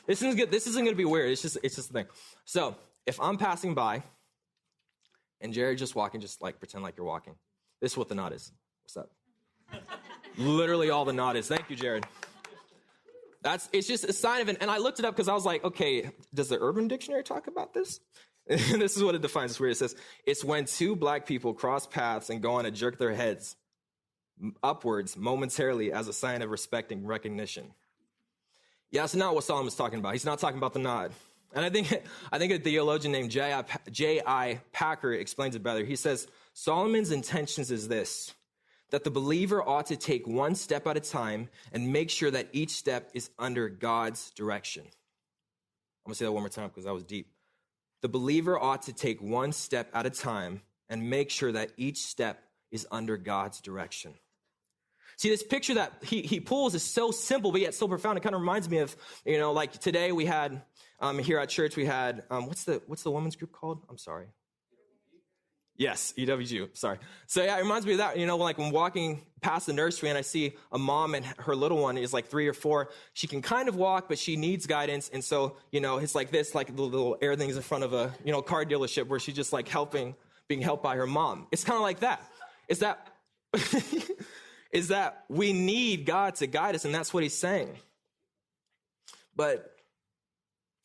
This isn't good. This isn't going to be weird. It's just the thing. So if I'm passing by and Jared just walking, just like pretend like you're walking. This is what the nod is. What's up? Literally all the nod is. Thank you, Jared. It's just a sign of it. And I looked it up because I was like, okay, does the Urban Dictionary talk about this? And this is what it defines. It's weird. It says, it's when two black people cross paths and go on to jerk their heads upwards momentarily as a sign of respect and recognition. Yeah, that's not what Solomon's talking about. He's not talking about the nod. And I think a theologian named J.I. Packer explains it better. He says, Solomon's intentions is this, that the believer ought to take one step at a time and make sure that each step is under God's direction. I'm going to say that one more time because that was deep. The believer ought to take one step at a time and make sure that each step is under God's direction. See, this picture that he pulls is so simple, but yet so profound. It kind of reminds me of, like today we had, here at church, we had, what's the women's group called? I'm sorry. Yes, EWG, sorry. So yeah, it reminds me of that, like when walking past the nursery and I see a mom and her little one is like 3 or 4, she can kind of walk, but she needs guidance. And so, it's like this, like the little air things in front of a, car dealership where she's just like being helped by her mom. It's kind of like that. Is that we need God to guide us, and that's what he's saying. But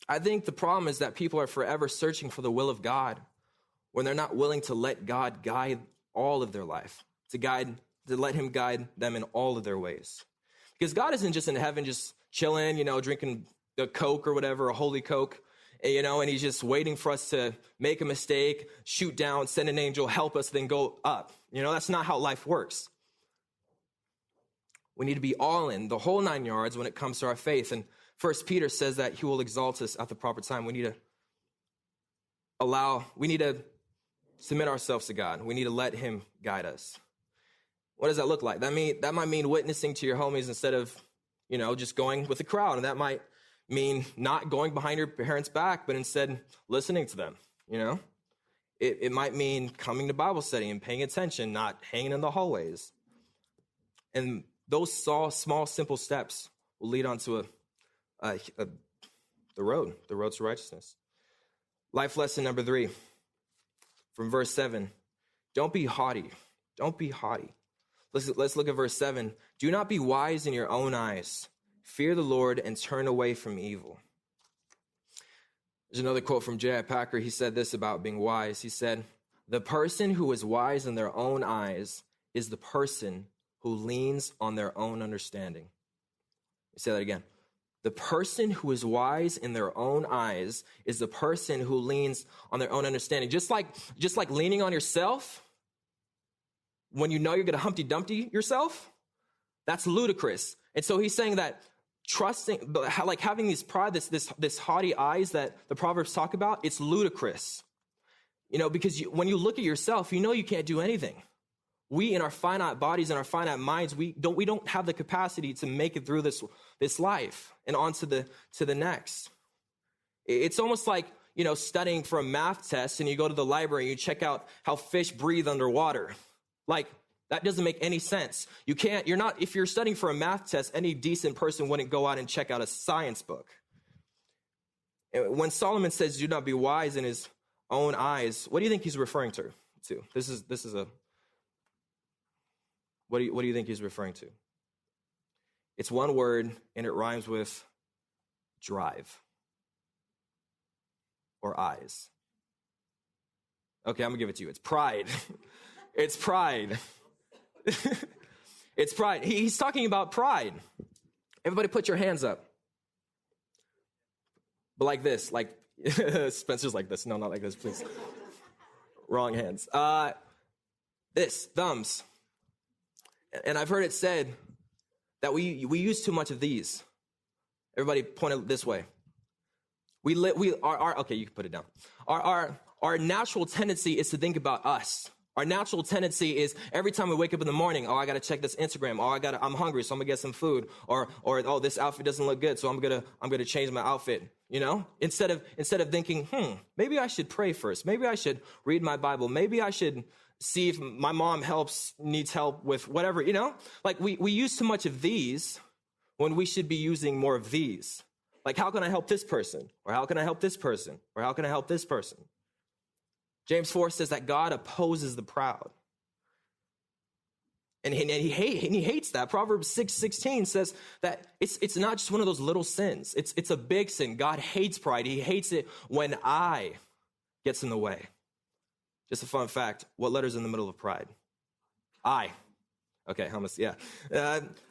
I think the problem is that people are forever searching for the will of God when they're not willing to let God guide all of their life, to let him guide them in all of their ways. Because God isn't just in heaven just chilling, drinking a Coke or whatever, a holy Coke, and he's just waiting for us to make a mistake, shoot down, send an angel, help us, then go up. That's not how life works. We need to be all in, the whole 9 yards when it comes to our faith. And 1 Peter says that he will exalt us at the proper time. We need to submit ourselves to God. We need to let him guide us. What does that look like? That might mean witnessing to your homies instead of, just going with the crowd. And that might mean not going behind your parents' back, but instead listening to them, It might mean coming to Bible study and paying attention, not hanging in the hallways. And those small, simple steps will lead onto the road to righteousness. Life lesson number 3 from verse 7. Don't be haughty. Don't be haughty. Let's look at verse 7. Do not be wise in your own eyes. Fear the Lord and turn away from evil. There's another quote from J.I. Packer. He said this about being wise. He said, the person who is wise in their own eyes is the person who leans on their own understanding. Let me say that again. The person who is wise in their own eyes is the person who leans on their own understanding. Just like leaning on yourself when you know you're going to Humpty Dumpty yourself, that's ludicrous. And so he's saying that trusting, like having this pride, this haughty eyes that the Proverbs talk about, it's ludicrous. Because when you look at yourself, you can't do anything. We, in our finite bodies and our finite minds, we don't have the capacity to make it through this life and on to the next. It's almost like, studying for a math test and you go to the library and you check out how fish breathe underwater. Like, that doesn't make any sense. If you're studying for a math test, any decent person wouldn't go out and check out a science book. When Solomon says, do not be wise in his own eyes, what do you think he's referring to? What do you think he's referring to? It's one word, and it rhymes with drive or eyes. Okay, I'm going to give it to you. It's pride. It's pride. It's pride. He's talking about pride. Everybody put your hands up. But like this, like Spencer's like this. No, not like this, please. Wrong hands. This, thumbs. And I've heard it said that we use too much of these. Everybody point it this way. Okay, you can put it down. Our natural tendency is to think about us. Our natural tendency is every time we wake up in the morning, I got to check this Instagram. I'm hungry, so I'm gonna get some food. Or this outfit doesn't look good, so I'm gonna change my outfit. Instead of thinking, maybe I should pray first. Maybe I should read my Bible. Maybe I should see if my mom needs help with whatever. Like we use too much of these when we should be using more of these. Like, how can I help this person? Or how can I help this person? Or how can I help this person? James 4 says that God opposes the proud. And he hates that. Proverbs 6:16 says that it's not just one of those little sins. It's a big sin. God hates pride. He hates it when I gets in the way. Just a fun fact. What letter's in the middle of pride? I. Okay, almost, yeah.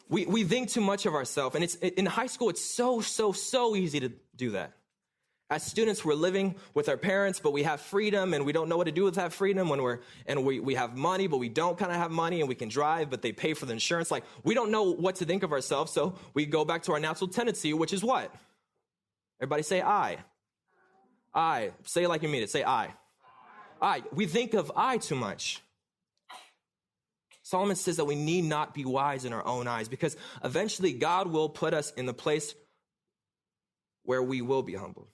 We think too much of ourselves. And in high school, it's so easy to do that. As students, we're living with our parents, but we have freedom, and we don't know what to do with that freedom we have money, but we don't kind of have money, and we can drive, but they pay for the insurance. Like, we don't know what to think of ourselves, so we go back to our natural tendency, which is what? Everybody say I. I. Say it like you mean it. Say I. I. We think of I too much. Solomon says that we need not be wise in our own eyes, because eventually God will put us in the place where we will be humbled.